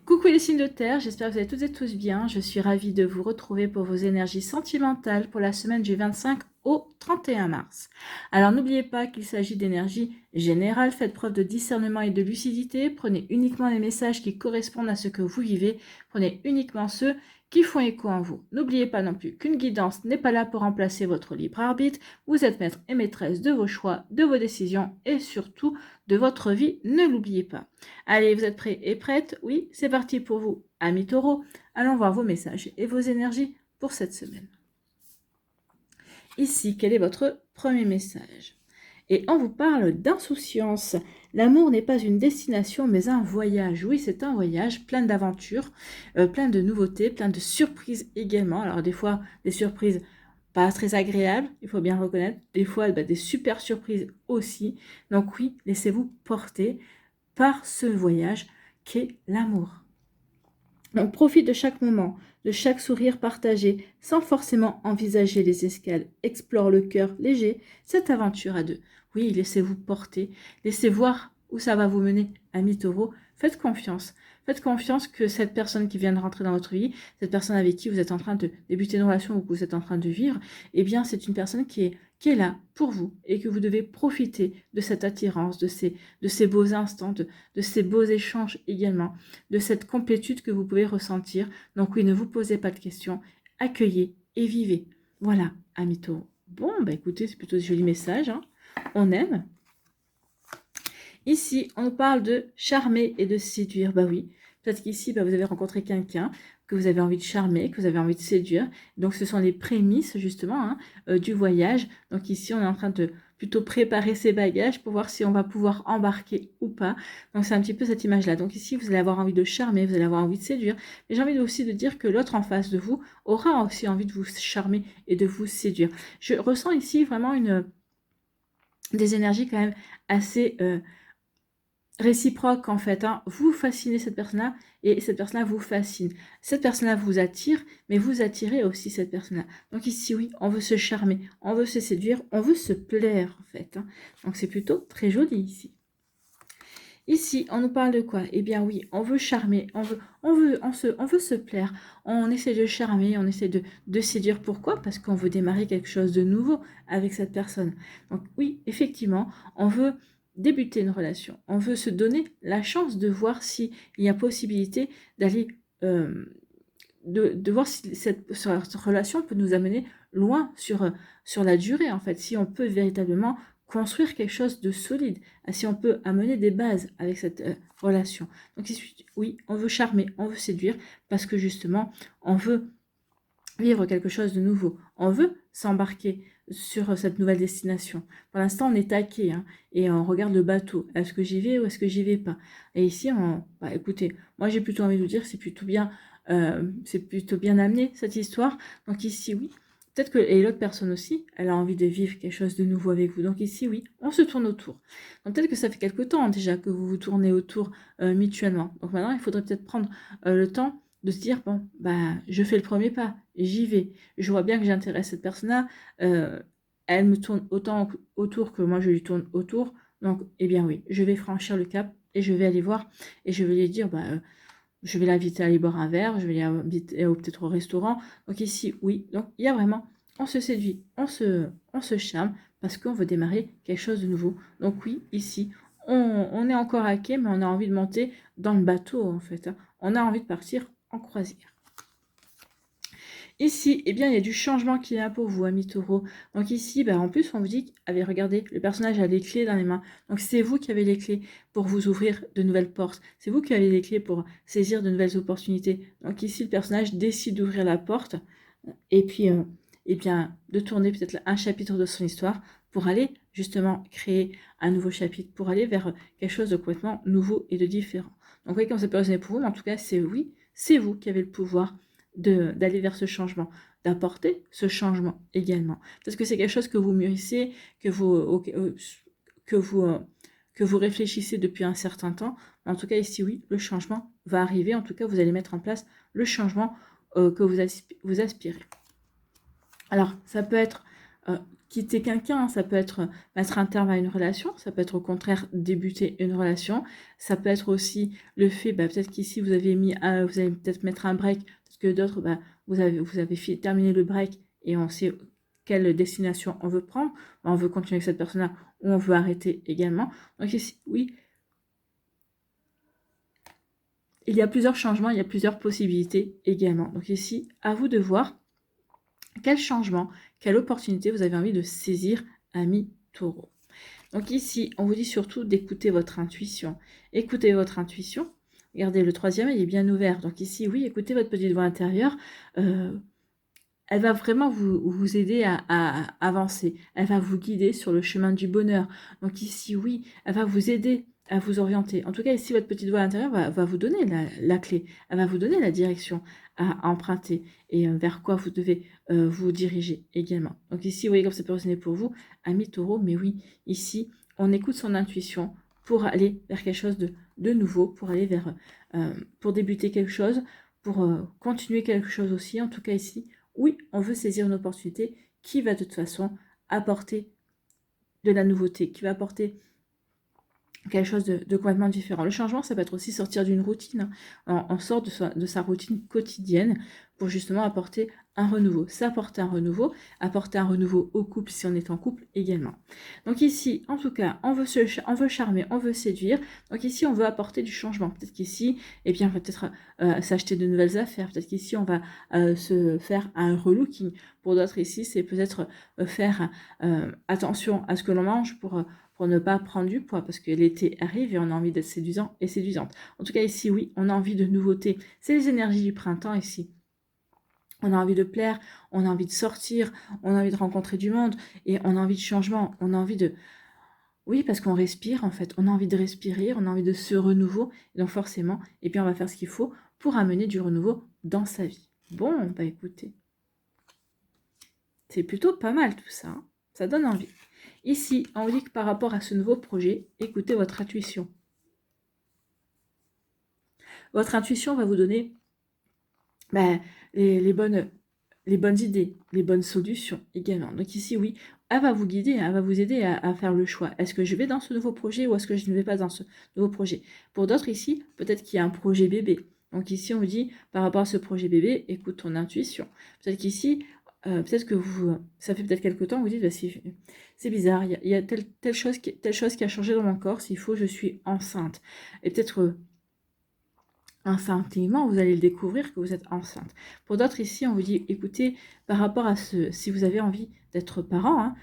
Coucou les signes de terre, j'espère que vous allez toutes et tous bien. Je suis ravie de vous retrouver pour vos énergies sentimentales pour la semaine du 25 au 31 mars. Alors n'oubliez pas qu'il s'agit d'énergie générale, faites preuve de discernement et de lucidité, prenez uniquement les messages qui correspondent à ce que vous vivez, prenez uniquement ceux qui font écho en vous. N'oubliez pas non plus qu'une guidance n'est pas là pour remplacer votre libre arbitre, vous êtes maître et maîtresse de vos choix, de vos décisions et surtout de votre vie, ne l'oubliez pas. Allez, vous êtes prêts et prêtes? Oui, c'est parti pour vous, amis taureaux. Allons voir vos messages et vos énergies pour cette semaine. Ici, quel est votre premier message? Et on vous parle d'insouciance. L'amour n'est pas une destination, mais un voyage. Oui, c'est un voyage plein d'aventures, plein de nouveautés, plein de surprises également. Alors des fois, des surprises pas très agréables, il faut bien reconnaître. Des fois, des super surprises aussi. Donc oui, laissez-vous porter par ce voyage qu'est l'amour. On profite de chaque moment, de chaque sourire partagé, sans forcément envisager les escales. Explore le cœur léger, cette aventure à deux. Oui, laissez-vous porter, laissez voir où ça va vous mener, amis taureaux. Faites confiance. Faites confiance que cette personne qui vient de rentrer dans votre vie, cette personne avec qui vous êtes en train de débuter une relation ou que vous êtes en train de vivre, eh bien, c'est une personne qui est là pour vous et que vous devez profiter de cette attirance, de ces beaux instants, de ces beaux échanges également, de cette complétude que vous pouvez ressentir. Donc oui, ne vous posez pas de questions, accueillez et vivez. Voilà, amis taureaux. Bon, écoutez, c'est plutôt un joli message, hein. On aime. Ici, on parle de charmer et de séduire. Bah oui, peut-être qu'ici, vous avez rencontré quelqu'un que vous avez envie de charmer, que vous avez envie de séduire. Donc, ce sont les prémices, justement, du voyage. Donc, ici, on est en train de plutôt préparer ses bagages pour voir si on va pouvoir embarquer ou pas. Donc, c'est un petit peu cette image-là. Donc, ici, vous allez avoir envie de charmer, vous allez avoir envie de séduire. Mais j'ai envie aussi de dire que l'autre en face de vous aura aussi envie de vous charmer et de vous séduire. Je ressens ici vraiment des énergies quand même assez réciproque en fait, hein. Vous fascinez cette personne-là et cette personne-là vous fascine. Cette personne-là vous attire, mais vous attirez aussi cette personne-là. Donc ici, oui, on veut se charmer, on veut se séduire, on veut se plaire en fait, hein. Donc c'est plutôt très joli ici. Ici, on nous parle de quoi? Eh bien oui, on veut charmer, on veut se plaire, on essaie de charmer, on essaie de séduire. Pourquoi? Parce qu'on veut démarrer quelque chose de nouveau avec cette personne. Donc oui, effectivement, on veut débuter une relation. On veut se donner la chance de voir s'il y a possibilité d'aller, de voir si cette relation peut nous amener loin sur la durée, en fait, si on peut véritablement construire quelque chose de solide, si on peut amener des bases avec cette relation. Donc oui, on veut charmer, on veut séduire, parce que justement, on veut vivre quelque chose de nouveau. On veut s'embarquer sur cette nouvelle destination. Pour l'instant, on est taqué, hein, et on regarde le bateau. Est-ce que j'y vais ou est-ce que j'y vais pas? Et ici, écoutez, moi j'ai plutôt envie de vous dire, c'est plutôt bien amené cette histoire. Donc ici, oui. Peut-être que, et l'autre personne aussi, elle a envie de vivre quelque chose de nouveau avec vous. Donc ici, oui, on se tourne autour. Donc peut-être que ça fait quelque temps déjà que vous vous tournez autour mutuellement. Donc maintenant, il faudrait peut-être prendre le temps de se dire, bon, je fais le premier pas, j'y vais. Je vois bien que j'intéresse cette personne-là, elle me tourne autant autour que moi je lui tourne autour, donc, eh bien oui, je vais franchir le cap et je vais aller voir et je vais lui dire, je vais l'inviter à aller boire un verre, je vais l'inviter peut-être au restaurant. Donc ici, oui, donc il y a vraiment, on se séduit, on se charme parce qu'on veut démarrer quelque chose de nouveau. Donc oui, ici, on est encore à quai, mais on a envie de monter dans le bateau en fait, hein. On a envie de partir en croisière. Ici, eh bien, il y a du changement qui est là pour vous, amis taureaux. Donc ici, en plus, on vous dit, regardez, le personnage a les clés dans les mains. Donc c'est vous qui avez les clés pour vous ouvrir de nouvelles portes. C'est vous qui avez les clés pour saisir de nouvelles opportunités. Donc ici, le personnage décide d'ouvrir la porte et puis, eh bien, de tourner peut-être un chapitre de son histoire pour aller justement créer un nouveau chapitre, pour aller vers quelque chose de complètement nouveau et de différent. Donc vous voyez comme ça peut résonner pour vous, mais en tout cas, c'est vous qui avez le pouvoir d'aller vers ce changement, d'apporter ce changement également. Parce que c'est quelque chose que vous mûrissez, que vous réfléchissez depuis un certain temps. En tout cas, ici, oui, le changement va arriver. En tout cas, vous allez mettre en place le changement que vous aspirez. Alors, ça peut être quitter quelqu'un, hein. Ça peut être mettre un terme à une relation, ça peut être au contraire débuter une relation, ça peut être aussi le fait, peut-être qu'ici vous avez vous allez peut-être mettre un break, parce que d'autres, vous avez terminé le break et on sait quelle destination on veut prendre, on veut continuer avec cette personne-là ou on veut arrêter également. Donc ici, oui, il y a plusieurs changements, il y a plusieurs possibilités également. Donc ici, à vous de voir quel changement, quelle opportunité vous avez envie de saisir, ami Taureau. Donc ici, on vous dit surtout d'écouter votre intuition. Écoutez votre intuition. Regardez, le troisième, il est bien ouvert. Donc ici, oui, écoutez votre petite voix intérieure. Elle va vraiment vous aider à avancer. Elle va vous guider sur le chemin du bonheur. Donc ici, oui, elle va vous aider à vous orienter. En tout cas, ici, votre petite voix intérieure va vous donner la clé. Elle va vous donner la direction à emprunter et vers quoi vous devez vous diriger également. Donc ici, vous voyez comme ça peut résonner pour vous, ami Taureau. Mais oui, ici, on écoute son intuition pour aller vers quelque chose de nouveau, pour aller vers, pour débuter quelque chose, pour continuer quelque chose aussi. En tout cas, ici, oui, on veut saisir une opportunité qui va de toute façon apporter de la nouveauté, qui va apporter quelque chose de complètement différent. Le changement, ça peut être aussi sortir d'une routine. On sort de sa routine quotidienne pour justement apporter un renouveau. S'apporter un renouveau, apporter un renouveau au couple si on est en couple également. Donc ici, en tout cas, on veut charmer, on veut séduire. Donc ici, on veut apporter du changement. Peut-être qu'ici, on va peut-être s'acheter de nouvelles affaires. Peut-être qu'ici, on va se faire un relooking. Pour d'autres ici, c'est peut-être faire attention à ce que l'on mange pour ne pas prendre du poids, parce que l'été arrive et on a envie d'être séduisant et séduisante. En tout cas, ici, oui, on a envie de nouveautés. C'est les énergies du printemps ici. On a envie de plaire, on a envie de sortir, on a envie de rencontrer du monde, et on a envie de changement, on a envie de... Oui, parce qu'on respire, en fait. On a envie de respirer, on a envie de ce renouveau, et donc forcément, et puis on va faire ce qu'il faut pour amener du renouveau dans sa vie. Bon, écoutez, c'est plutôt pas mal tout ça, hein. Ça donne envie. Ici, on vous dit que par rapport à ce nouveau projet, écoutez votre intuition. Votre intuition va vous donner les bonnes idées, les bonnes solutions également. Donc ici, oui, elle va vous guider, elle va vous aider à faire le choix. Est-ce que je vais dans ce nouveau projet ou est-ce que je ne vais pas dans ce nouveau projet? Pour d'autres ici, peut-être qu'il y a un projet bébé. Donc ici, on vous dit, par rapport à ce projet bébé, écoute ton intuition. Peut-être qu'ici, peut-être que ça fait peut-être quelque temps, vous dites, c'est bizarre, il y a telle chose qui a changé dans mon corps, s'il faut, je suis enceinte. Et peut-être instinctivement, vous allez le découvrir que vous êtes enceinte. Pour d'autres ici, on vous dit, écoutez, par rapport à si vous avez envie d'être parent,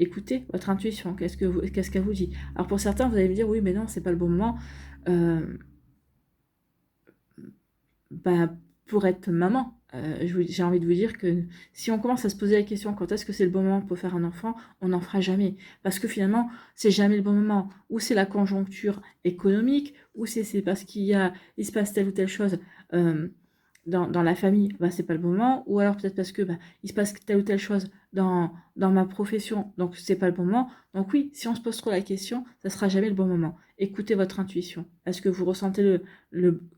écoutez votre intuition, qu'est-ce qu'elle vous dit? Alors pour certains, vous allez me dire, oui, mais non, c'est pas le bon moment. Pour être maman, j'ai envie de vous dire que si on commence à se poser la question quand est-ce que c'est le bon moment pour faire un enfant, on n'en fera jamais. Parce que finalement, c'est jamais le bon moment. Ou c'est la conjoncture économique, ou c'est parce il se passe telle ou telle chose dans la famille, c'est pas le bon moment. Ou alors peut-être parce que il se passe telle ou telle chose dans ma profession, donc c'est pas le bon moment. Donc oui, si on se pose trop la question, ça sera jamais le bon moment. Écoutez votre intuition. Est-ce que vous ressentez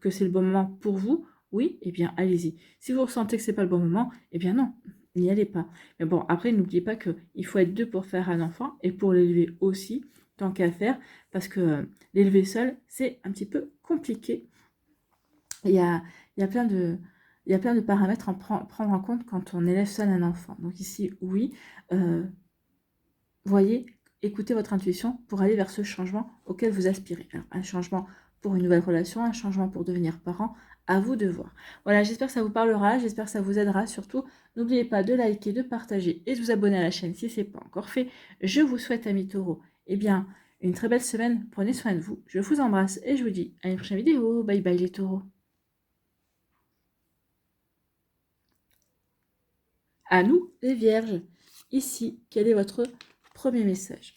que c'est le bon moment pour vous? Oui, eh bien allez-y. Si vous ressentez que c'est pas le bon moment, eh bien non, n'y allez pas. Mais bon, après, n'oubliez pas qu'il faut être deux pour faire un enfant et pour l'élever aussi, tant qu'à faire, parce que l'élever seul, c'est un petit peu compliqué. Il y a plein de paramètres à prendre en compte quand on élève seul un enfant. Donc ici, oui, voyez, écoutez votre intuition pour aller vers ce changement auquel vous aspirez. Alors, un changement pour une nouvelle relation, un changement pour devenir parent, à vous de voir. Voilà, j'espère que ça vous parlera, j'espère que ça vous aidera. Surtout, n'oubliez pas de liker, de partager et de vous abonner à la chaîne si ce n'est pas encore fait. Je vous souhaite, amis taureaux, une très belle semaine. Prenez soin de vous. Je vous embrasse et je vous dis à une prochaine vidéo. Bye bye les taureaux. À nous, les vierges. Ici, quel est votre premier message?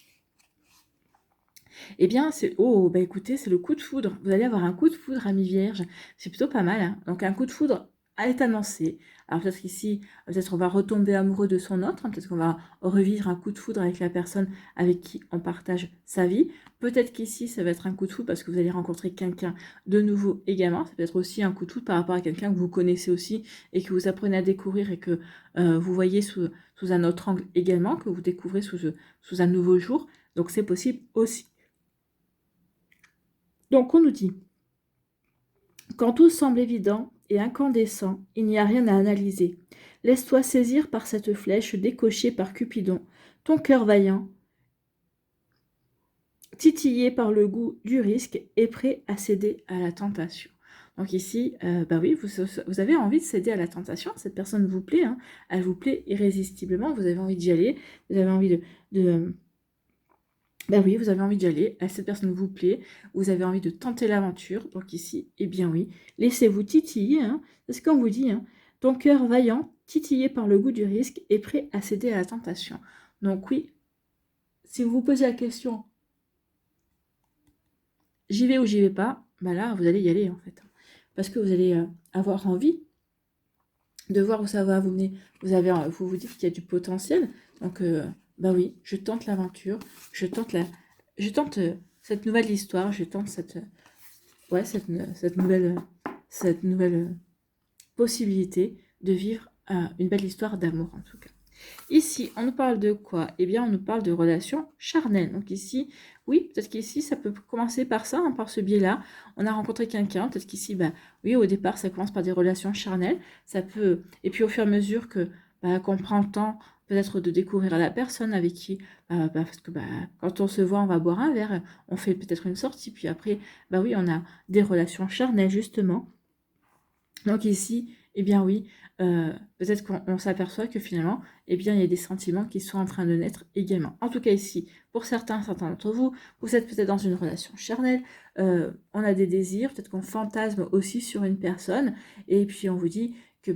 Eh bien, écoutez, c'est le coup de foudre. Vous allez avoir un coup de foudre, amis vierges. C'est plutôt pas mal, hein. Donc, un coup de foudre est annoncé. Alors peut-être qu'ici, peut-être on va retomber amoureux de son autre, hein, peut-être qu'on va revivre un coup de foudre avec la personne avec qui on partage sa vie. Peut-être qu'ici, ça va être un coup de foudre parce que vous allez rencontrer quelqu'un de nouveau également. Ça peut être aussi un coup de foudre par rapport à quelqu'un que vous connaissez aussi et que vous apprenez à découvrir et que vous voyez sous un autre angle également, que vous découvrez sous un nouveau jour. Donc c'est possible aussi. Donc on nous dit, quand tout semble évident et incandescent, il n'y a rien à analyser. Laisse-toi saisir par cette flèche décochée par Cupidon, ton cœur vaillant, titillé par le goût du risque et prêt à céder à la tentation. Donc ici, bah oui, vous avez envie de céder à la tentation, cette personne vous plaît, hein, elle vous plaît irrésistiblement, vous avez envie d'y aller, vous avez envie ben oui, vous avez envie d'y aller, cette personne vous plaît, vous avez envie de tenter l'aventure, donc ici, eh bien oui, laissez-vous titiller, hein, c'est ce qu'on vous dit, hein, ton cœur vaillant, titillé par le goût du risque, est prêt à céder à la tentation. Donc oui, si vous vous posez la question, j'y vais ou j'y vais pas, ben là, vous allez y aller en fait, parce que vous allez avoir envie de voir où ça va vous mener, vous vous dites qu'il y a du potentiel, donc bah oui, je tente l'aventure, je tente cette nouvelle histoire, je tente cette nouvelle possibilité de vivre une belle histoire d'amour en tout cas. Ici, on nous parle de quoi? Eh bien, on nous parle de relations charnelles. Donc ici, oui, peut-être qu'ici, ça peut commencer par ça, hein, par ce biais-là. On a rencontré quelqu'un, peut-être qu'ici, bah, oui, au départ, ça commence par des relations charnelles. Ça peut, et puis au fur et à mesure que qu'on prend le temps, peut-être de découvrir la personne avec qui, parce que quand on se voit, on va boire un verre, on fait peut-être une sortie, puis après, bah oui, on a des relations charnelles justement. Donc ici, eh bien oui, peut-être qu'on s'aperçoit que finalement, eh bien, il y a des sentiments qui sont en train de naître également. En tout cas ici, pour certains d'entre vous, vous êtes peut-être dans une relation charnelle, on a des désirs, peut-être qu'on fantasme aussi sur une personne, et puis on vous dit que,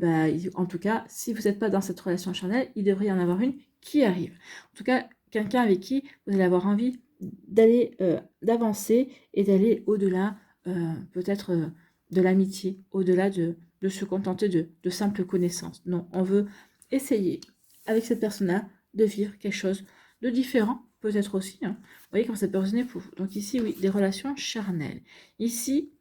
en tout cas, si vous n'êtes pas dans cette relation charnelle, il devrait y en avoir une qui arrive. En tout cas, quelqu'un avec qui vous allez avoir envie d'aller, d'avancer et d'aller au-delà, peut-être de l'amitié, au-delà de se contenter de simples connaissances. Non, on veut essayer, avec cette personne-là, de vivre quelque chose de différent, peut-être aussi. Hein. Vous voyez, quand cette personne est pour vous. Donc ici, oui, des relations charnelles. Ici,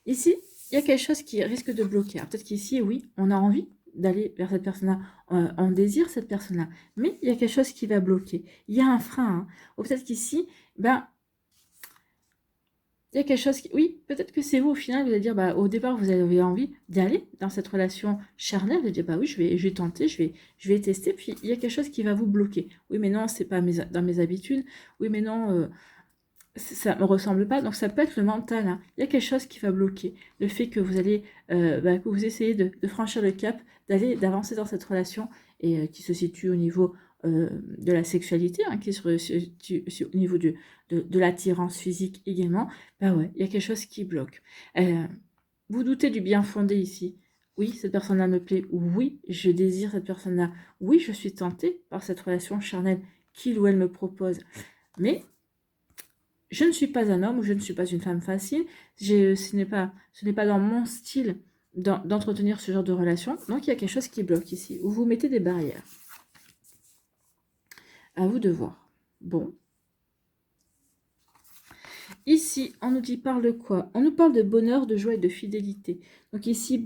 il y a quelque chose qui risque de bloquer. Peut-être qu'ici, oui, on a envie d'aller vers cette personne-là, on désire cette personne-là, mais il y a quelque chose qui va bloquer. Il y a un frein. Hein. Ou peut-être qu'ici, il y a quelque chose qui... Oui, peut-être que c'est vous, au final, vous allez dire, au départ, vous avez envie d'aller dans cette relation charnelle, vous allez dire, oui, je vais tenter, je vais tester, puis il y a quelque chose qui va vous bloquer. Oui, mais non, c'est pas dans mes habitudes. Oui, mais non, ça me ressemble pas. Donc, ça peut être le mental. Hein. Il y a quelque chose qui va bloquer. Le fait que vous allez, que vous essayez de franchir le cap, d'avancer dans cette relation, et qui se situe au niveau de la sexualité, hein, qui se situe au niveau de l'attirance physique également, ouais, il y a quelque chose qui bloque. Vous doutez du bien fondé ici. Oui, cette personne-là me plaît. Oui, je désire cette personne-là. Oui, je suis tentée par cette relation charnelle qu'il ou elle me propose. Mais je ne suis pas un homme ou je ne suis pas une femme facile. Ce n'est pas dans mon style d'entretenir ce genre de relation. Donc, il y a quelque chose qui bloque ici, où vous mettez des barrières. À vous de voir. Bon. Ici, on nous dit parle de quoi? On nous parle de bonheur, de joie et de fidélité. Donc ici,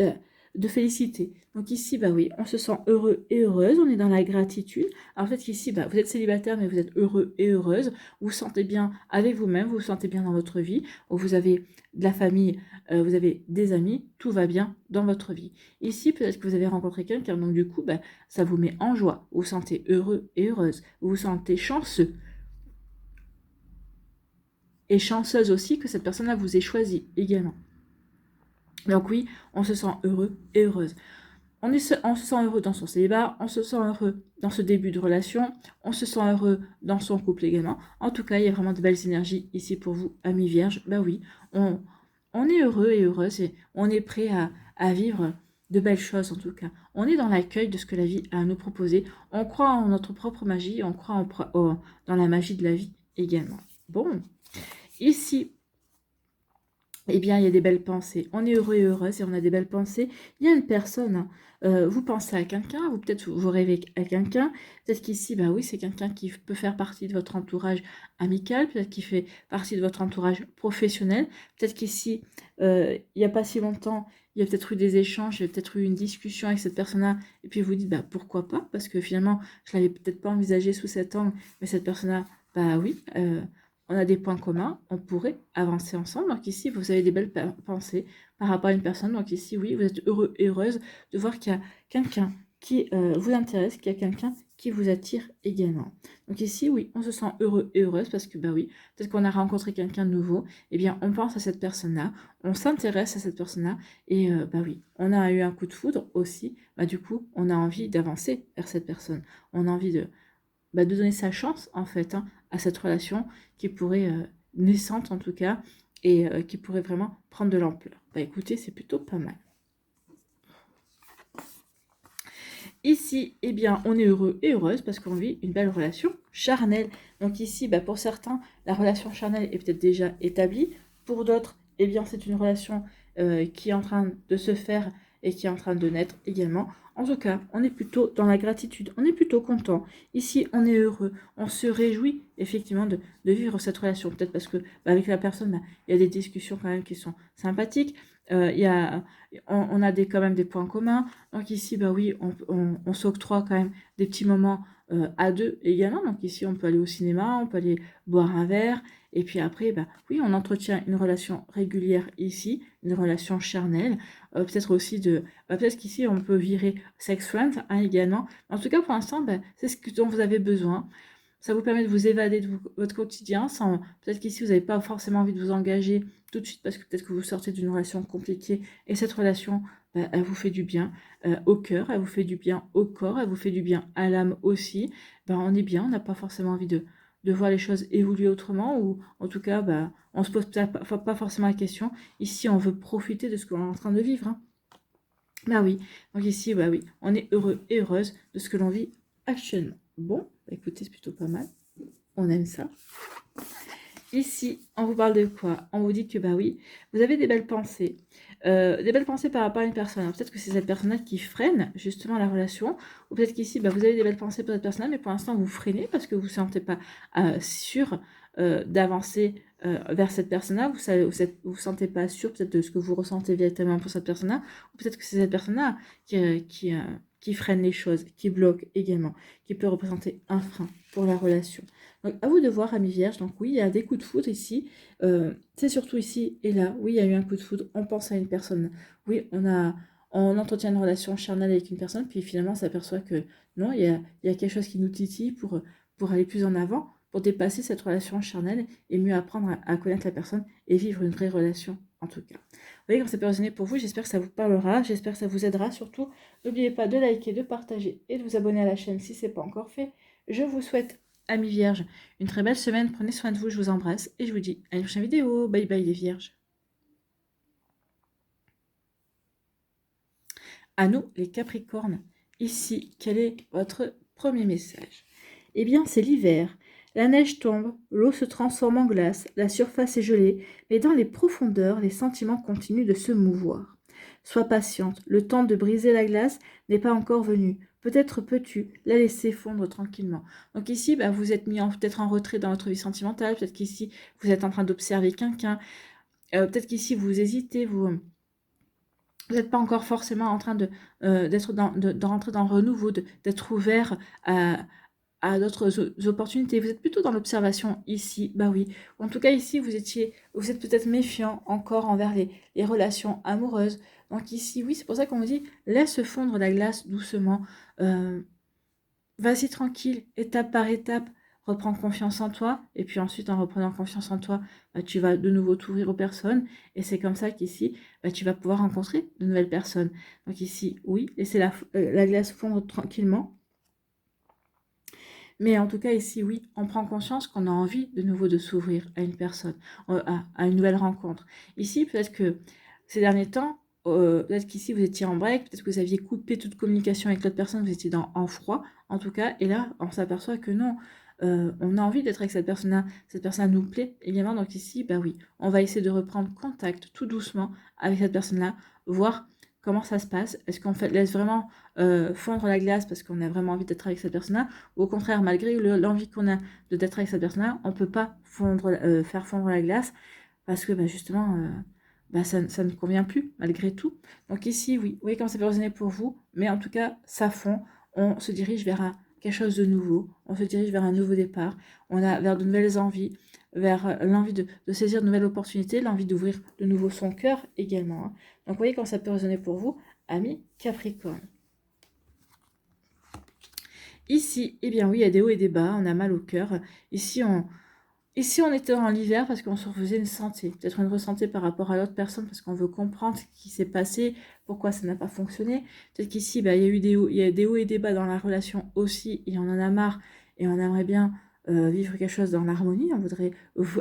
de félicité. Donc ici, oui, on se sent heureux et heureuse, on est dans la gratitude. Alors peut-être qu'ici, vous êtes célibataire, mais vous êtes heureux et heureuse. Vous vous sentez bien avec vous-même, vous vous sentez bien dans votre vie. Vous avez de la famille, vous avez des amis, tout va bien dans votre vie. Ici, peut-être que vous avez rencontré quelqu'un, donc du coup, ça vous met en joie. Vous vous sentez heureux et heureuse. Vous vous sentez chanceux. Et chanceuse aussi que cette personne-là vous ait choisi également. Donc oui, on se sent heureux et heureuse. On se sent heureux dans son célibat, on se sent heureux dans ce début de relation, on se sent heureux dans son couple également. En tout cas, il y a vraiment de belles énergies ici pour vous, amis vierges. Oui, on est heureux et heureuse et on est prêt à vivre de belles choses en tout cas. On est dans l'accueil de ce que la vie a à nous proposer. On croit en notre propre magie, on croit dans la magie de la vie également. Bon, ici, eh bien, il y a des belles pensées. On est heureux et heureuse et on a des belles pensées. Il y a une personne, hein, vous pensez à quelqu'un, ou peut-être vous rêvez à quelqu'un. Peut-être qu'ici, bah oui, c'est quelqu'un qui peut faire partie de votre entourage amical, peut-être qu'il fait partie de votre entourage professionnel. Peut-être qu'ici, il n'y a pas si longtemps, il y a peut-être eu des échanges, il y a peut-être eu une discussion avec cette personne-là, et puis vous dites, bah pourquoi pas, parce que finalement, je ne l'avais peut-être pas envisagé sous cet angle, mais cette personne-là, bah oui, on a des points communs, on pourrait avancer ensemble. Donc ici, vous avez des belles pensées par rapport à une personne. Donc ici, oui, vous êtes heureux et heureuse de voir qu'il y a quelqu'un qui vous intéresse, qu'il y a quelqu'un qui vous attire également. Donc ici, oui, on se sent heureux et heureuse parce que, bah oui, peut-être qu'on a rencontré quelqu'un de nouveau. Eh bien, on pense à cette personne-là, on s'intéresse à cette personne-là et, bah oui, on a eu un coup de foudre aussi. Bah du coup, on a envie d'avancer vers cette personne. On a envie de donner sa chance, en fait, hein, à cette relation qui pourrait, naissante en tout cas, et qui pourrait vraiment prendre de l'ampleur. Bah écoutez, c'est plutôt pas mal. Ici, eh bien, on est heureux et heureuse parce qu'on vit une belle relation charnelle. Donc ici, bah, pour certains, la relation charnelle est peut-être déjà établie. Pour d'autres, eh bien, c'est une relation qui est en train de se faire et qui est en train de naître également. En tout cas, on est plutôt dans la gratitude, on est plutôt content. Ici, on est heureux, on se réjouit effectivement de vivre cette relation. Peut-être parce que bah, avec la personne, bah, il y a des discussions quand même qui sont sympathiques. Il y a, on a quand même des points communs. Donc ici, bah oui, on s'octroie quand même des petits moments à deux également. Donc ici, on peut aller au cinéma, on peut aller boire un verre. Et puis après, bah oui, on entretient une relation régulière ici, une relation charnelle. Peut-être aussi peut-être qu'ici, on peut virer sex friends hein, également. En tout cas, pour l'instant, bah, c'est ce dont vous avez besoin. Ça vous permet de vous évader de votre quotidien sans... Peut-être qu'ici, vous n'avez pas forcément envie de vous engager tout de suite parce que peut-être que vous sortez d'une relation compliquée et cette relation, bah, elle vous fait du bien au cœur, elle vous fait du bien au corps, elle vous fait du bien à l'âme aussi. Ben, on est bien, on n'a pas forcément envie de voir les choses évoluer autrement ou en tout cas, bah, on se pose pas forcément la question. Ici, on veut profiter de ce qu'on est en train de vivre. Hein. Bah oui, donc ici, bah oui, on est heureux et heureuse de ce que l'on vit actuellement. Bon, bah écoutez, c'est plutôt pas mal. On aime ça. Ici, on vous parle de quoi? On vous dit que, bah oui, vous avez des belles pensées. Des belles pensées par rapport à une personne. Peut-être que c'est cette personne-là qui freine justement la relation. Ou peut-être qu'ici, bah, vous avez des belles pensées pour cette personne-là, mais pour l'instant, vous freinez parce que vous ne vous sentez pas sûr d'avancer vers cette personne-là. Vous sentez pas sûr peut-être de ce que vous ressentez véritablement pour cette personne-là. Ou peut-être que c'est cette personne-là qui freine les choses, qui bloque également, qui peut représenter un frein pour la relation. Donc, à vous de voir, amis vierges. Donc, oui, il y a des coups de foudre ici. C'est surtout ici et là. Oui, il y a eu un coup de foudre. On pense à une personne. Oui, on entretient une relation charnelle avec une personne. Puis finalement, on s'aperçoit que non, il y a quelque chose qui nous titille pour aller plus en avant, pour dépasser cette relation charnelle et mieux apprendre à connaître la personne et vivre une vraie relation, en tout cas. Vous voyez, quand c'est résonné pour vous, j'espère que ça vous parlera. J'espère que ça vous aidera. Surtout, n'oubliez pas de liker, de partager et de vous abonner à la chaîne si ce n'est pas encore fait. Je vous souhaite amis vierges, une très belle semaine, prenez soin de vous, je vous embrasse et je vous dis à une prochaine vidéo. Bye bye les vierges. À nous les capricornes, ici, quel est votre premier message? Eh bien, c'est l'hiver. La neige tombe, l'eau se transforme en glace, la surface est gelée, mais dans les profondeurs, les sentiments continuent de se mouvoir. Sois patiente, le temps de briser la glace n'est pas encore venu. Peut-être peux-tu la laisser fondre tranquillement. Donc ici, bah, vous êtes mis peut-être en retrait dans votre vie sentimentale, peut-être qu'ici, vous êtes en train d'observer quelqu'un, peut-être qu'ici, vous hésitez, vous n'êtes pas encore forcément en train de rentrer dans le renouveau, d'être ouvert à d'autres opportunités. Vous êtes plutôt dans l'observation ici, bah oui. En tout cas, ici, vous êtes peut-être méfiant encore envers les relations amoureuses. Donc ici, oui, c'est pour ça qu'on vous dit, laisse fondre la glace doucement. Vas-y tranquille, étape par étape, reprends confiance en toi. Et puis ensuite, en reprenant confiance en toi, bah, tu vas de nouveau t'ouvrir aux personnes. Et c'est comme ça qu'ici, bah, tu vas pouvoir rencontrer de nouvelles personnes. Donc ici, oui, laissez la glace fondre tranquillement. Mais en tout cas, ici, oui, on prend conscience qu'on a envie de nouveau de s'ouvrir à une personne, à une nouvelle rencontre. Ici, peut-être que ces derniers temps, peut-être qu'ici, vous étiez en break, peut-être que vous aviez coupé toute communication avec l'autre personne, vous étiez en froid, en tout cas, et là, on s'aperçoit que non, on a envie d'être avec cette personne-là nous plaît également. Donc ici, bah oui, on va essayer de reprendre contact tout doucement avec cette personne-là, voir comment ça se passe. Est-ce qu'on laisse vraiment fondre la glace parce qu'on a vraiment envie d'être avec cette personne-là, ou au contraire, malgré l'envie qu'on a d'être avec cette personne-là, on peut pas faire fondre la glace parce que bah, justement, bah, ça ne convient plus malgré tout. Donc ici, oui, vous voyez comment ça peut résonner pour vous, mais en tout cas, ça fond. On se dirige vers quelque chose de nouveau, on se dirige vers un nouveau départ, on a vers de nouvelles envies, vers l'envie de saisir de nouvelles opportunités, l'envie d'ouvrir de nouveau son cœur également. Hein. Donc vous voyez comment ça peut résonner pour vous, amis Capricorne. Ici, eh bien oui, il y a des hauts et des bas, on a mal au cœur. Ici, on était en l'hiver parce qu'on se refaisait une santé, peut-être une ressentie par rapport à l'autre personne parce qu'on veut comprendre ce qui s'est passé, pourquoi ça n'a pas fonctionné. Peut-être qu'ici, bah, il y a des hauts et des bas dans la relation aussi, et on en a marre et on aimerait bien vivre quelque chose dans l'harmonie. On voudrait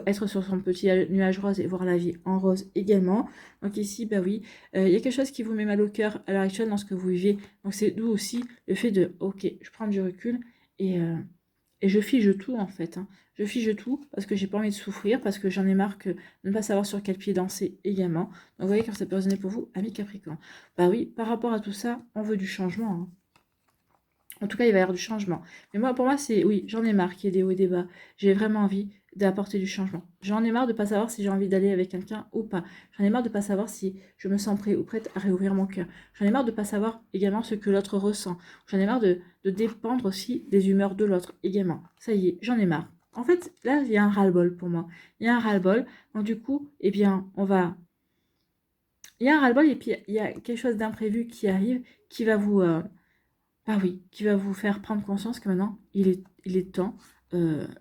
être sur son petit nuage rose et voir la vie en rose également. Donc ici, bah oui, il y a quelque chose qui vous met mal au cœur à l'heure actuelle dans ce que vous vivez. Donc c'est d'où aussi le fait de, ok, je prends du recul et je fige tout en fait. Hein. Je fige tout parce que j'ai pas envie de souffrir, parce que j'en ai marre de ne pas savoir sur quel pied danser également. Donc vous voyez quand ça peut résonner pour vous, amis Capricorne. Bah oui, par rapport à tout ça, on veut du changement. Hein. En tout cas, il va y avoir du changement. Mais moi, pour moi, c'est oui, j'en ai marre qu'il y ait des hauts et des bas. J'ai vraiment envie d'apporter du changement. J'en ai marre de ne pas savoir si j'ai envie d'aller avec quelqu'un ou pas. J'en ai marre de ne pas savoir si je me sens prêt ou prête à réouvrir mon cœur. J'en ai marre de ne pas savoir également ce que l'autre ressent. J'en ai marre de dépendre aussi des humeurs de l'autre également. Ça y est, j'en ai marre. En fait, là, il y a un ras-le-bol pour moi. Il y a un ras-le-bol. Donc du coup, eh bien, il y a un ras-le-bol et puis il y a quelque chose d'imprévu qui arrive qui va vous... Ah oui, qui va vous faire prendre conscience que maintenant, il est temps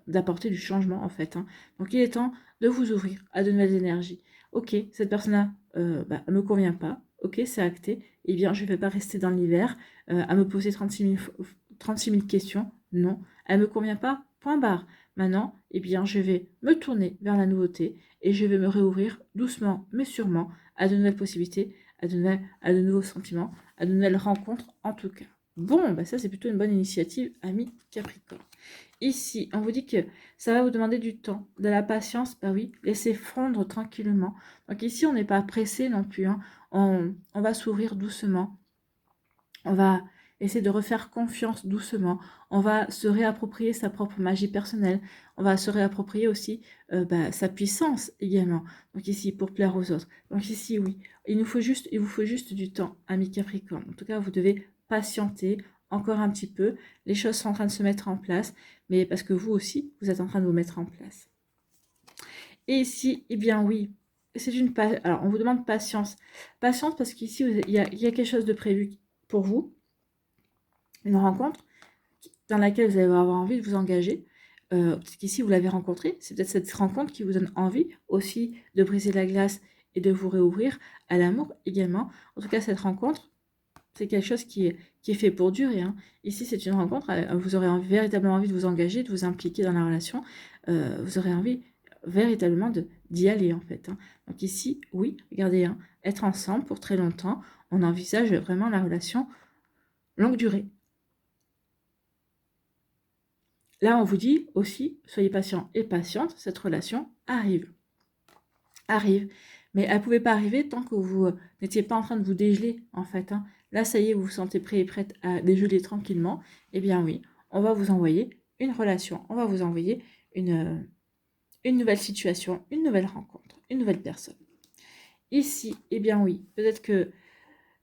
d'apporter du changement, en fait. Hein. Donc, il est temps de vous ouvrir à de nouvelles énergies. Ok, cette personne-là ne me convient pas. Ok, c'est acté. Eh bien, je ne vais pas rester dans l'hiver à me poser 36 000 questions. Non, elle ne me convient pas. Point barre. Maintenant, eh bien, je vais me tourner vers la nouveauté et je vais me réouvrir doucement, mais sûrement, à de nouvelles possibilités, à de nouveaux sentiments, à de nouvelles rencontres, en tout cas. Bon, bah ça c'est plutôt une bonne initiative, ami Capricorne. Ici, on vous dit que ça va vous demander du temps, de la patience, bah oui, laissez fondre tranquillement. Donc ici, on n'est pas pressé non plus, hein. On va s'ouvrir doucement, on va essayer de refaire confiance doucement, on va se réapproprier sa propre magie personnelle, on va se réapproprier aussi sa puissance également. Donc ici, pour plaire aux autres. Donc ici, oui, il vous faut juste du temps, ami Capricorne. En tout cas, vous devez patienter encore un petit peu. Les choses sont en train de se mettre en place, mais parce que vous aussi, vous êtes en train de vous mettre en place. Et ici, eh bien oui, alors on vous demande patience. Patience parce qu'ici, il y a quelque chose de prévu pour vous, une rencontre dans laquelle vous allez avoir envie de vous engager. Parce qu'ici, vous l'avez rencontré, c'est peut-être cette rencontre qui vous donne envie aussi de briser la glace et de vous réouvrir à l'amour également. En tout cas, cette rencontre, c'est quelque chose qui est fait pour durer. Hein. Ici, c'est une rencontre, vous aurez véritablement envie de vous engager, de vous impliquer dans la relation. Vous aurez envie véritablement d'y aller, en fait. Hein. Donc ici, oui, regardez, hein, être ensemble pour très longtemps, on envisage vraiment la relation longue durée. Là, on vous dit aussi, soyez patient et patiente, cette relation arrive. Arrive. Mais elle ne pouvait pas arriver tant que vous n'étiez pas en train de vous dégeler, en fait. Hein. Là, ça y est, vous vous sentez prêt et prête à dégeler tranquillement. Eh bien oui, on va vous envoyer une relation, on va vous envoyer une nouvelle situation, une nouvelle rencontre, une nouvelle personne. Ici, eh bien oui, peut-être que,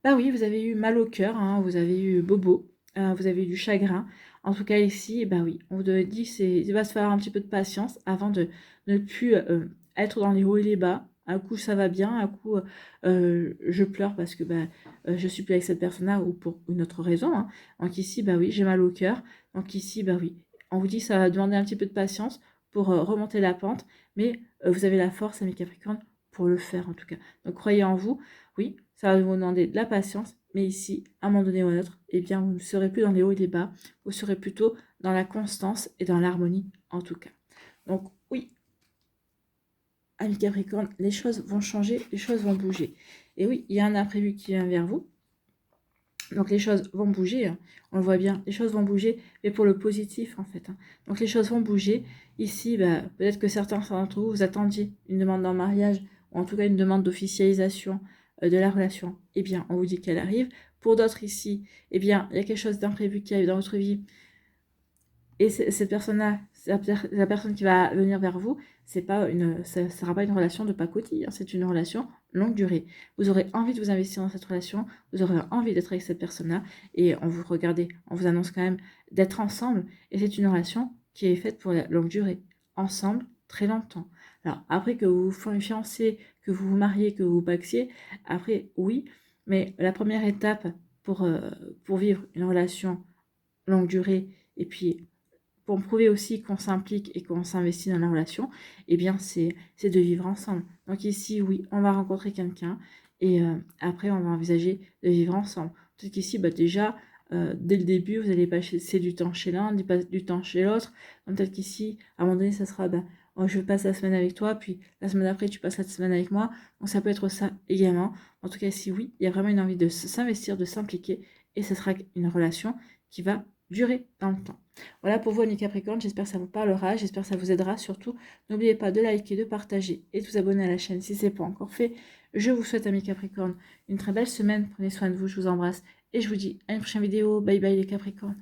bah oui, vous avez eu mal au cœur, hein, vous avez eu bobo, vous avez eu du chagrin. En tout cas, ici, bah oui, on vous dit il va se falloir un petit peu de patience avant de ne plus être dans les hauts et les bas. Un coup, ça va bien, un coup, je pleure parce que je suis plus avec cette personne-là ou pour une autre raison. Hein. Donc ici, bah oui, j'ai mal au cœur. Donc ici, bah oui, on vous dit ça va demander un petit peu de patience pour remonter la pente, mais vous avez la force, amis Capricorne, pour le faire en tout cas. Donc croyez en vous. Oui, ça va vous demander de la patience, mais ici, à un moment donné ou à un autre, eh bien, vous ne serez plus dans les hauts et les bas, vous serez plutôt dans la constance et dans l'harmonie, en tout cas. Donc, oui, amis Capricorne, les choses vont changer, les choses vont bouger. Et oui, il y a un imprévu qui vient vers vous. Donc les choses vont bouger, hein. On le voit bien, les choses vont bouger, mais pour le positif en fait, hein. Donc les choses vont bouger. Ici, bah, peut-être que certains d'entre vous, vous attendiez une demande en mariage, ou en tout cas une demande d'officialisation de la relation. Eh bien, on vous dit qu'elle arrive. Pour d'autres ici, eh bien, il y a quelque chose d'imprévu qui arrive dans votre vie. Et cette personne-là, la personne qui va venir vers vous, ça ne sera pas une relation de pacotille, hein, c'est une relation longue durée. Vous aurez envie de vous investir dans cette relation, vous aurez envie d'être avec cette personne-là, et on vous annonce quand même d'être ensemble, et c'est une relation qui est faite pour la longue durée, ensemble, très longtemps. Alors, après que vous vous fiancez, que vous vous mariez, que vous vous paxiez, après, oui, mais la première étape pour vivre une relation longue durée, et puis pour prouver aussi qu'on s'implique et qu'on s'investit dans la relation, eh bien, c'est de vivre ensemble. Donc ici, oui, on va rencontrer quelqu'un et après, on va envisager de vivre ensemble. Peut-être qu'ici, bah, déjà, dès le début, vous allez passer du temps chez l'un, du temps chez l'autre. Donc peut-être qu'ici, à un moment donné, ça sera, bah, oh, je passe la semaine avec toi, puis la semaine après, tu passes la semaine avec moi. Donc ça peut être ça également. En tout cas, ici, oui, il y a vraiment une envie de s'investir, de s'impliquer, et ce sera une relation qui va durer dans le temps. Voilà pour vous, amis Capricorne, j'espère que ça vous parlera, j'espère que ça vous aidera. Surtout, n'oubliez pas de liker, de partager et de vous abonner à la chaîne si ce n'est pas encore fait. Je vous souhaite, amis Capricorne, une très belle semaine. Prenez soin de vous, je vous embrasse et je vous dis à une prochaine vidéo. Bye bye les Capricornes.